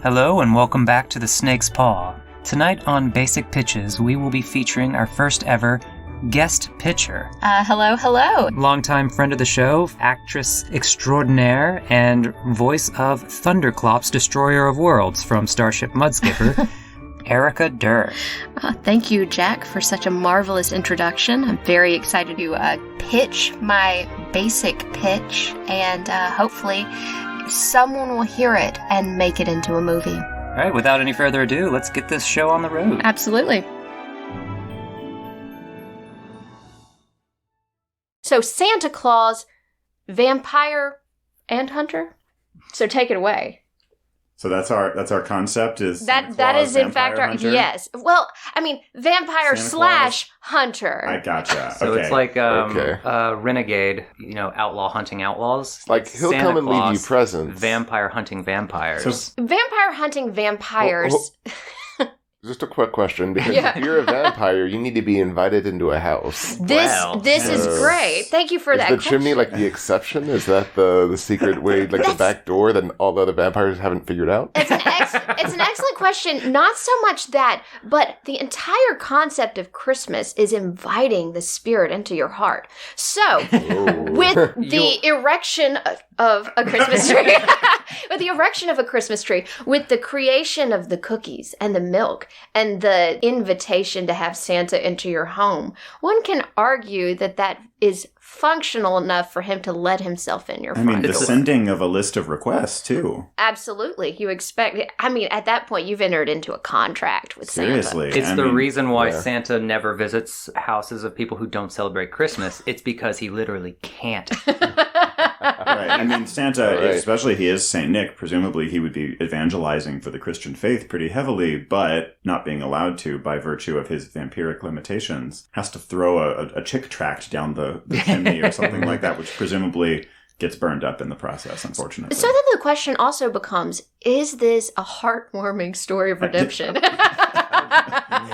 Hello and welcome back to The Snake's Paw. Tonight on Basic Pitches, we will be featuring our first ever guest pitcher. Hello. Longtime friend of the show, actress extraordinaire, and voice of Thunderclops, Destroyer of Worlds from Starship Mudskipper, Erica Durr. Thank you, Jack, for such a marvelous introduction. I'm very excited to pitch my basic pitch, and hopefully someone will hear it and make it into a movie. All right, without any further ado, let's get this show on the road. Absolutely. So Santa Claus, vampire and hunter? So take it away. So that's our concept is that Claus, is in fact our hunter? yes. Well, I mean vampire / hunter. I gotcha. So okay. it's like renegade, outlaw hunting outlaws. Like he'll Santa come and Claus, leave you presents. Vampire hunting vampires. So- Vampire hunting vampires. Just a quick question, because if you're a vampire, you need to be invited into a house. This is great. Thank you for is that the question. chimney like the exception? Is that the secret way, like the back door that all the other vampires haven't figured out? It's an excellent question. Not so much that, but the entire concept of Christmas is inviting the spirit into your heart. So, with the erection of a Christmas tree, with the creation of the cookies and the milk, and the invitation to have Santa into your home, one can argue that is functional enough for him to let himself in your front door. the sending of a list of requests, too. Absolutely. You expect... at that point, you've entered into a contract with Seriously. Santa. It's the reason why Santa never visits houses of people who don't celebrate Christmas. It's because he literally can't. Right. Santa, especially he is Saint Nick, presumably he would be evangelizing for the Christian faith pretty heavily, but not being allowed to by virtue of his vampiric limitations, has to throw a chick tract down the chimney or something like that, which presumably gets burned up in the process, unfortunately. So then the question also becomes, is this a heartwarming story of redemption?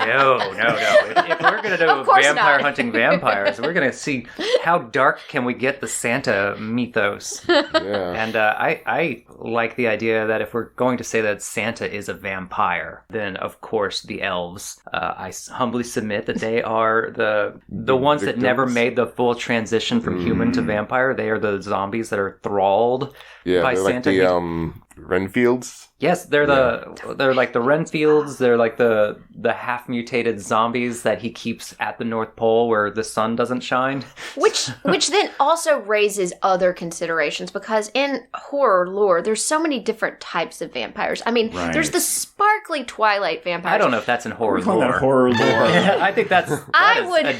No. If we're going to do vampire hunting vampires, we're going to see how dark can we get the Santa mythos. Yeah. And I like the idea that if we're going to say that Santa is a vampire, then of course the elves, I humbly submit that they are the ones that never made the full transition from human to vampire. They are the zombies that are thralled by Santa. Like the Renfields? Yes, they're like the Renfields. They're like the half mutated zombies that he keeps at the North Pole where the sun doesn't shine. Which then also raises other considerations, because in horror lore, there's so many different types of vampires. There's the sparkly Twilight vampires. I don't know if that's in horror We call lore. that horror lore. I think that is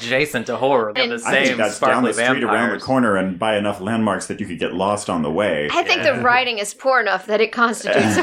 adjacent to horror. They're the same I think that's down the street vampires. around the corner and by enough landmarks that you could get lost on the way. I think the writing is poor enough that it constitutes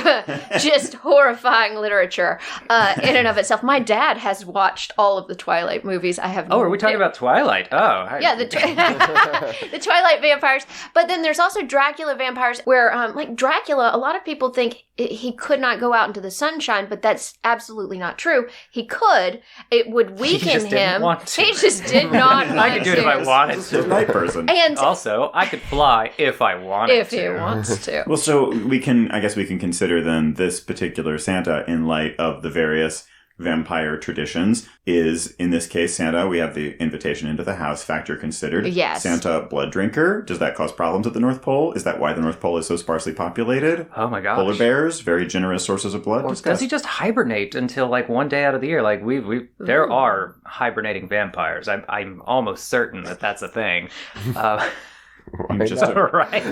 just horrifying literature in and of itself. My dad has watched all of the Twilight movies. I have. Oh, are we talking about Twilight? Oh, yeah, the Twilight vampires. But then there's also Dracula vampires, where like Dracula, a lot of people think he could not go out into the sunshine, but that's absolutely not true. He could. It would weaken him. He just did not want to. I could do it if I wanted to. He's a night person. And also, I could fly if I wanted to. If he wants to. Well, so I guess we can consider then this particular Santa in light of the various vampire traditions. Is, in this case, Santa, we have the invitation into the house factor considered. Yes. Santa, blood drinker. Does that cause problems at the North Pole? Is that why the North Pole is so sparsely populated? Oh my gosh. Polar bears, very generous sources of blood. Or does he just hibernate until like one day out of the year? Like there are hibernating vampires. I'm almost certain that that's a thing. Just right.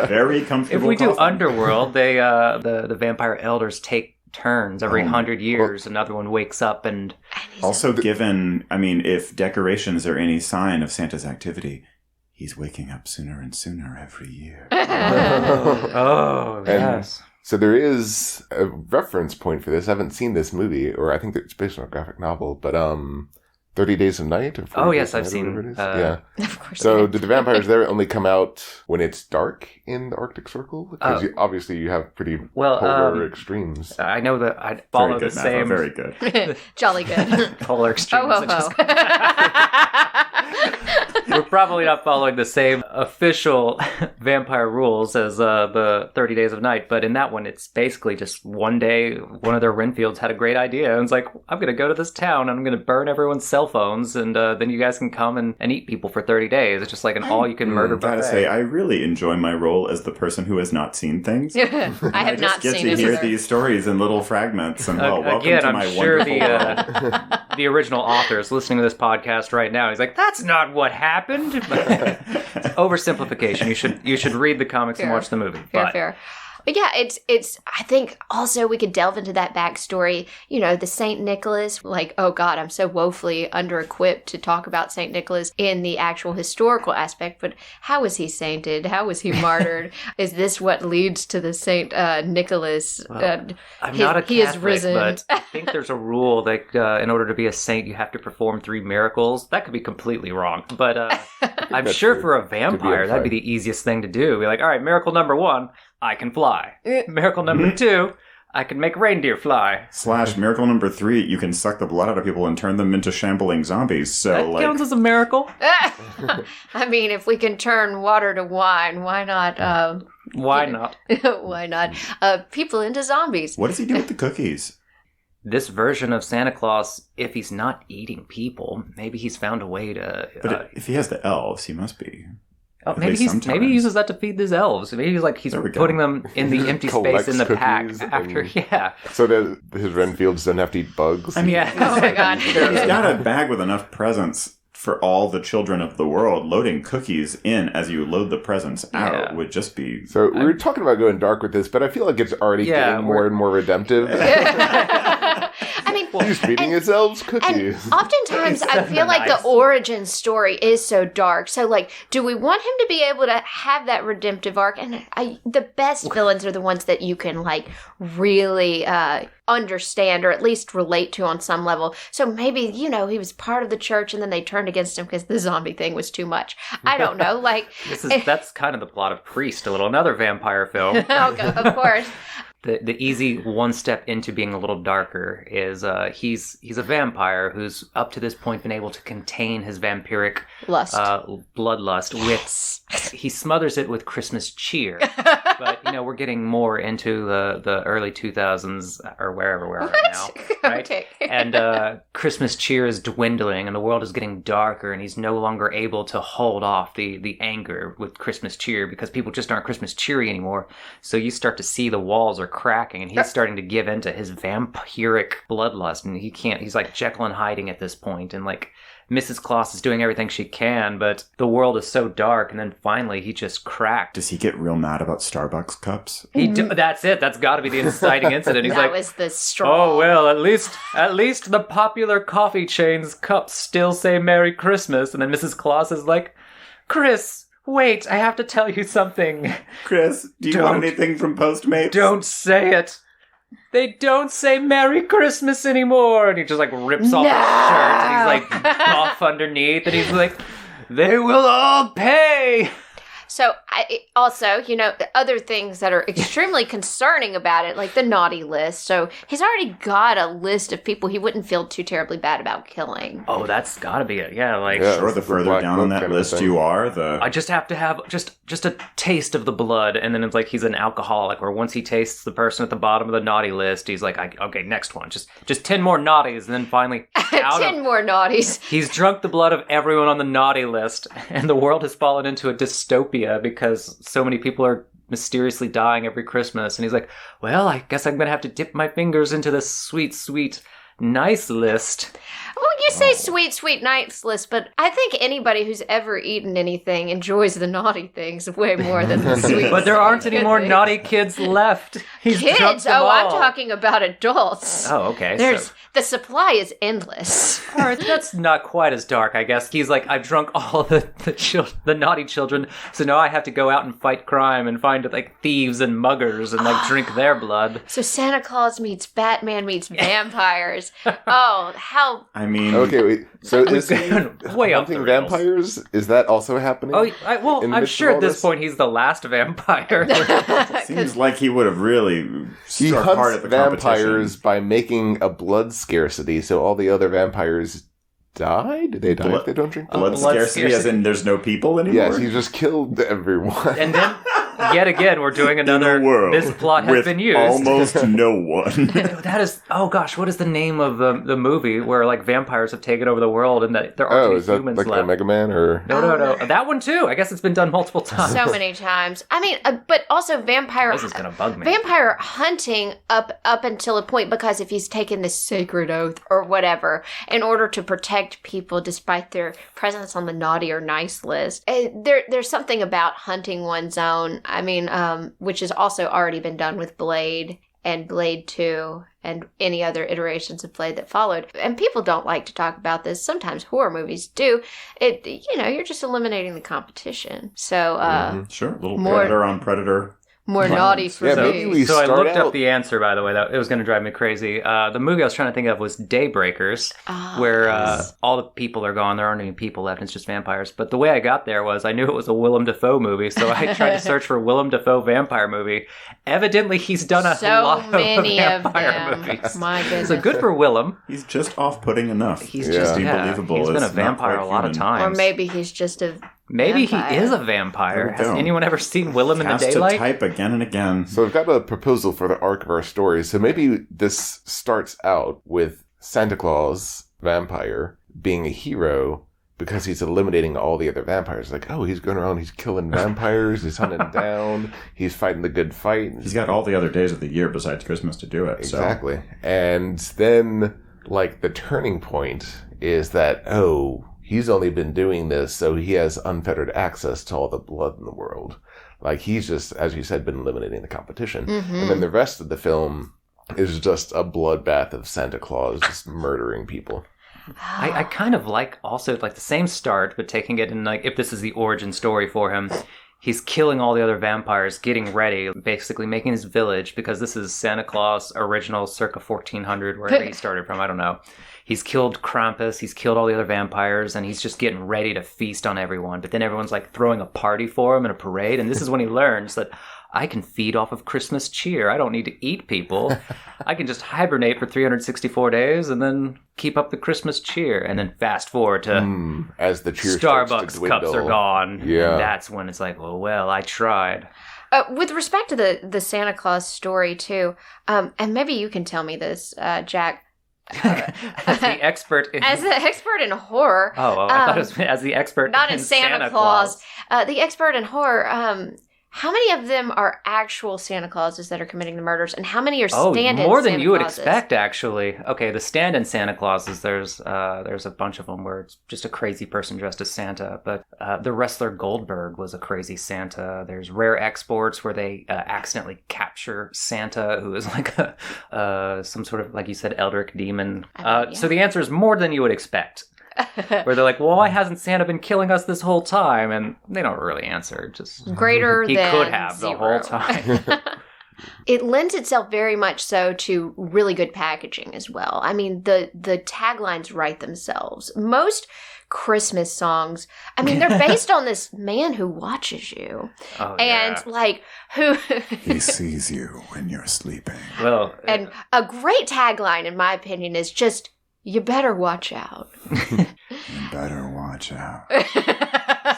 Very comfortable. If we do coffin. Underworld, they the vampire elders take turns every 100 years. Another one wakes up and also given, if decorations are any sign of Santa's activity, he's waking up sooner and sooner every year. Oh, yes. So there is a reference point for this. I haven't seen this movie, or I think it's based on a graphic novel, but 30 Days of Night? Or 40 yes, Days I've of Night, seen. whatever it is. Yeah. Of course. So did the vampires there only come out when it's dark in the Arctic Circle? Because obviously you have pretty polar extremes. I know that I follow the same. Very good. Jolly good. Polar extremes. Oh, ho, ho. We're probably not following the same official vampire rules as the 30 Days of Night, but in that one, it's basically just one day, one of their Renfields had a great idea, and it's like, I'm going to go to this town, and I'm going to burn everyone's cell phones, and then you guys can come and eat people for 30 days. It's just like an all-you-can-murder buffet. I gotta say, I really enjoy my role as the person who has not seen things. I have not seen it. I just get to hear these stories in little fragments, and welcome to my wonderful world. The original author is listening to this podcast right now. He's like, "That's not what happened." Oversimplification. You should read the comics and watch the movie. Fair. But yeah, it's. I think also we could delve into that backstory. You know, the Saint Nicholas. Like, oh God, I'm so woefully under-equipped to talk about Saint Nicholas in the actual historical aspect. But how was he sainted? How was he martyred? Is this what leads to the Saint Nicholas? Well, I'm not a Catholic, he is risen. But I think there's a rule that in order to be a saint, you have to perform 3 miracles. That could be completely wrong, but I'm sure for a vampire, that'd be the easiest thing to do. Be like, all right, miracle number 1. I can fly. Miracle number 2, I can make reindeer fly. / miracle number 3, you can suck the blood out of people and turn them into shambling zombies. So that counts as a miracle. I mean, if we can turn water to wine, why not? Why not? Why not? People into zombies. What does he do with the cookies? This version of Santa Claus, if he's not eating people, maybe he's found a way to... But if he has the elves, he must be... Oh, maybe he uses that to feed his elves. Maybe he's putting them in the empty space in the pack after. Yeah. So that his Renfields don't have to eat bugs. Oh my God. He's got a bag with enough presents for all the children of the world. Loading cookies in as you load the presents out would just be. So we were talking about going dark with this, but I feel like it's already getting more and more redemptive. I mean, he's feeding his elves cookies. And oftentimes, I feel like the origin story is so dark. So, like, do we want him to be able to have that redemptive arc? And the best villains are the ones that you can, like, really understand or at least relate to on some level. So maybe, he was part of the church and then they turned against him because the zombie thing was too much. I don't know. Like, that's kind of the plot of Priest, another vampire film. Of course. The easy one step into being a little darker is he's a vampire who's up to this point been able to contain his vampiric bloodlust with he smothers it with Christmas cheer. But we're getting more into the early 2000s or wherever we are right now, right? Okay. And Christmas cheer is dwindling and the world is getting darker and he's no longer able to hold off the anger with Christmas cheer because people just aren't Christmas cheery anymore. So you start to see the walls are cracking and he's starting to give into his vampiric bloodlust and he's like Jekyll and hiding at this point and like Mrs. Claus is doing everything she can, but the world is so dark, and then finally he just cracked. Does he get real mad about Starbucks cups? That's it. That's got to be the inciting incident. He's that was the straw. Oh, well, at least the popular coffee chain's cups still say Merry Christmas. And then Mrs. Claus is like, Chris, wait, I have to tell you something. Chris, do you want anything from Postmates? Don't say it. They don't say Merry Christmas anymore. And he just like rips off his shirt and he's like off underneath and he's like, they will all pay. So, also, other things that are extremely concerning about it, like the naughty list. So, he's already got a list of people he wouldn't feel too terribly bad about killing. Oh, that's gotta be it. Yeah, sure, the further down on that list you are, I just have to have just a taste of the blood, and then it's like he's an alcoholic, where once he tastes the person at the bottom of the naughty list, he's like, okay, next one. Just 10 more naughties, and then finally... 10 more naughties. He's drunk the blood of everyone on the naughty list, and the world has fallen into a dystopia because so many people are mysteriously dying every Christmas. And he's like, well, I guess I'm going to have to dip my fingers into this sweet, sweet, nice list. Well, you say sweet, sweet, nice list, but I think anybody who's ever eaten anything enjoys the naughty things way more than the sweet. But there aren't any more naughty kids left. He's kids? Oh, I'm talking about adults. Oh, okay. The supply is endless. All right, that's not quite as dark, I guess. He's like, I've drunk all the naughty children, so now I have to go out and fight crime and find like thieves and muggers and like drink their blood. So Santa Claus meets Batman meets vampires. Oh, how... I mean... Okay, wait. So is he way up the hunting vampires? Is that also happening? Oh, I'm sure at this point he's the last vampire. Seems like he would have really struck hard at the competition. He hunts vampires by making a blood scarcity, so all the other vampires die? Do they die if they don't drink blood? Blood scarcity, as in there's no people anymore? Yes, he just killed everyone. And then, yet again, we're doing another, this plot has been used. Almost no one. That is, oh gosh, what is the name of the movie where like vampires have taken over the world and that there aren't is that humans like left? the Mega Man or? No. That one too. I guess it's been done multiple times. So many times. I mean, but also vampire. This is gonna bug me. Vampire hunting up until a point, because if he's taken this sacred oath or whatever in order to protect people despite their presence on the naughty or nice list, there's something about hunting one's own. I mean, which has also already been done with Blade and Blade 2 and any other iterations of Blade that followed. And people don't like to talk about this. Sometimes horror movies do. You're just eliminating the competition. So, Sure, a little more, predator on predator. More naughty for me. So I looked up the answer, by the way. It was going to drive me crazy. The movie I was trying to think of was Daybreakers, where all the people are gone. There aren't any people left. It's just vampires. But the way I got there was I knew it was a Willem Dafoe movie, so I tried to search for Willem Dafoe vampire movie. Evidently, he's done a lot of vampire movies. My goodness. So good for Willem. He's just off-putting enough. He's just unbelievable. He's been a vampire a lot of times. Or maybe he's just a Maybe vampire. He is a vampire. Has anyone ever seen Willem in the daylight? To type again and again. So I've got a proposal for the arc of our story. So maybe this starts out with Santa Claus, vampire, being a hero because he's eliminating all the other vampires. Like, oh, he's going around, he's killing vampires, he's hunting them down, he's fighting the good fight. He's got all the other days of the year besides Christmas to do it. Exactly. And then, like, the turning point is that, he's only been doing this so he has unfettered access to all the blood in the world. Like, he's just, as you said, been eliminating the competition. Mm-hmm. And then the rest of the film is just a bloodbath of Santa Claus just murdering people. I kind of like also like the same start, but taking it in like, if this is the origin story for him, he's killing all the other vampires, getting ready, basically making his village, because this is Santa Claus original circa 1400, wherever he started from, I don't know. He's killed Krampus, he's killed all the other vampires, and he's just getting ready to feast on everyone. But then everyone's like throwing a party for him in a parade, and this is when he learns that I can feed off of Christmas cheer. I don't need to eat people. I can just hibernate for 364 days and then keep up the Christmas cheer. And then fast forward to as the cheer Starbucks cups are gone. Yeah. And that's when it's like, well, I tried. With respect to the Santa Claus story, too, and maybe you can tell me this, Jack. As the expert in horror. I thought it was as the expert not in Santa Claus. The expert in horror. How many of them are actual Santa Clauses that are committing the murders, and how many are stand-in more than Santa you would Clauses? expect, actually. Okay, the stand-in Santa Clauses, there's a bunch of them where it's just a crazy person dressed as Santa, but the wrestler Goldberg was a crazy Santa. There's rare exports where they accidentally capture Santa, who is like some sort of, like you said, Eldritch demon. So the answer is more than you would expect. Where they're like, well, why hasn't Santa been killing us this whole time? And they don't really answer. Just greater he than could have zero. the whole time. It lends itself very much so to really good packaging as well. I mean, the taglines write themselves. Most Christmas songs, I mean, they're based on this man who watches you. Who he sees you when you're sleeping. Well, and a great tagline, in my opinion, is just, you better watch out. You better watch out.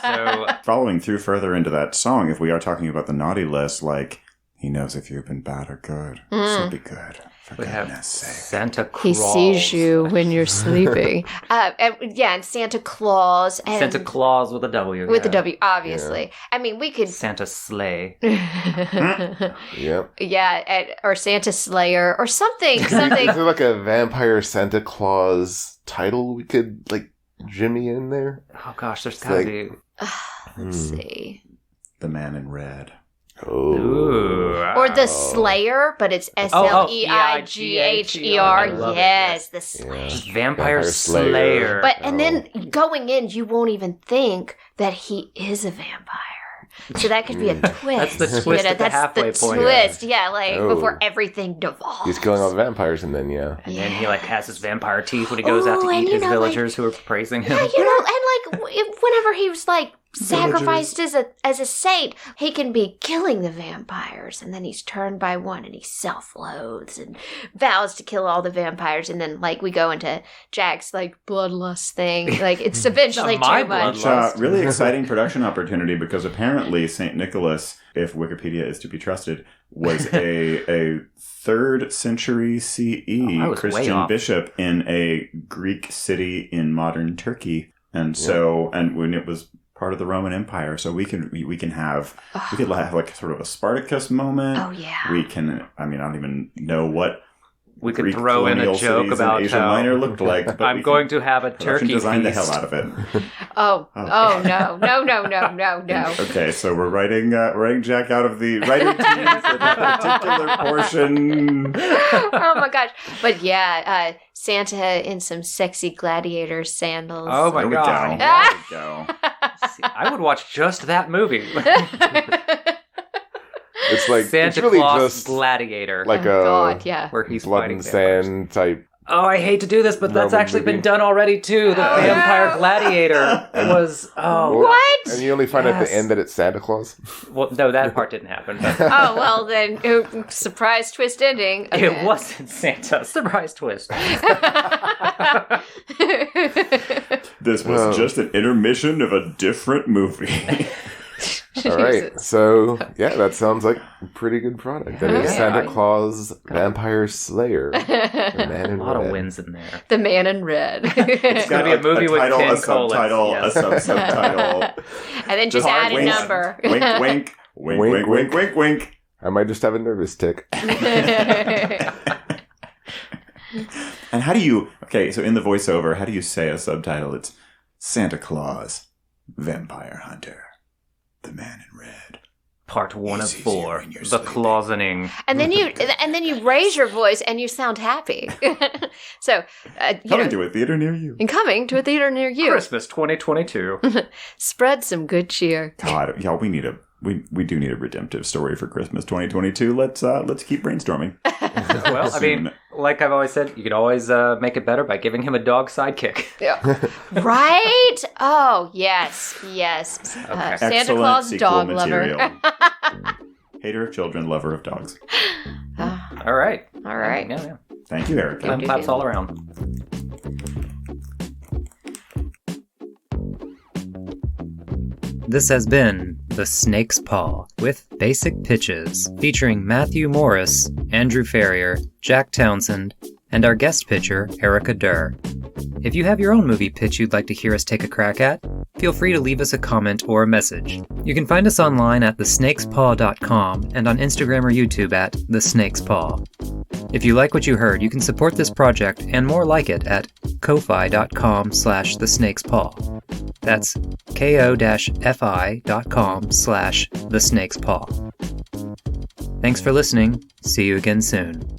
So, following through further into that song, if we are talking about the naughty list, like, he knows if you've been bad or good. So be good. For goodness sake. Santa Claus. He sees you when you're sleeping. And Santa Claus. And Santa Claus with a W. With a W, obviously. Yeah. I mean, we could... Santa Sleigh. Yep. Yeah, or Santa Slayer, or something. Is there like a vampire Santa Claus title we could, like, jimmy in there? Oh, gosh, there's gotta be... Let's see. The Man in Red. Or the Slayer, but it's Sleighher. Yes, the Slayer. Just Vampire Slayer. But and then going in, you won't even think that he is a vampire. So that could be a twist. That's the twist at the halfway point. Twist, before everything devolves. He's killing all the vampires, and then and then he like has his vampire teeth when he goes out to eat his villagers who are praising him. Yeah, and like whenever he was like sacrificed as a saint. He can be killing the vampires, and then he's turned by one, and he self-loathes and vows to kill all the vampires, and then like we go into Jack's like bloodlust thing. Like it's eventually my too much. Really exciting production opportunity because apparently Saint Nicholas, if Wikipedia is to be trusted, was a 3rd century CE Christian bishop in a Greek city in modern Turkey, and so and when it was part of the Roman Empire, so we could have like sort of a Spartacus moment. Oh yeah, we can. I mean, I don't even know what we could Greek throw in a joke about Asia how Minor looked like. But I'm going to have a turkey design the feast. hell out of it. Oh no. Okay, so we're writing Jack out of the writer team for that particular portion. Oh my gosh! But yeah, Santa in some sexy gladiator sandals. Oh my god! There we go. See, I would watch just that movie. It's like Santa it's really Claus just Gladiator, like where he's blood fighting and vampires. sand type. Oh, I hate to do this, but that's Roman actually movie. been done already too. The Vampire Gladiator was What? And you only find at the end that it's Santa Claus. Well, no, that part didn't happen. But Oh well, then surprise twist ending. Okay. it wasn't Santa. Surprise twist. This was just an intermission of a different movie. All right, so that sounds like a pretty good product. That is Santa Claus Vampire Slayer. The Man in A lot Red. of wins in there. The Man in Red. It's going to be a movie with title, 10 a subtitle, colons. a subtitle. And then just add a wink, number. Wink, wink, wink, wink, wink, wink, wink. I might just have a nervous tick. And how do you? Okay, so in the voiceover, how do you say a subtitle? It's Santa Claus, Vampire Hunter, the Man in Red. Part 1 of Easy 4, when you're the sleeping. clausening. And then you raise your voice and you sound happy. So, Coming to a theater near you. and coming to a theater near you, Christmas 2022. spread some good cheer. God, y'all, we do need a redemptive story for Christmas 2022. Let's keep brainstorming. Well, I mean, like I've always said, you can always make it better by giving him a dog sidekick. Yeah. Right? Oh, yes. Santa Excellent Claus sequel dog material. lover. Hater of children, lover of dogs. All right. All right. Yeah. Thank you, Erica. Clap claps all around. This has been The Snake's Paw with basic pitches featuring Matthew Morris, Andrew Farrier, Jack Townsend, and our guest pitcher, Erica Durr. If you have your own movie pitch you'd like to hear us take a crack at, feel free to leave us a comment or a message. You can find us online at thesnakespaw.com and on Instagram or YouTube at thesnakespaw. If you like what you heard, you can support this project and more like it at ko-fi.com/thesnakespaw. That's ko-fi.com/thesnakespaw. Thanks for listening. See you again soon.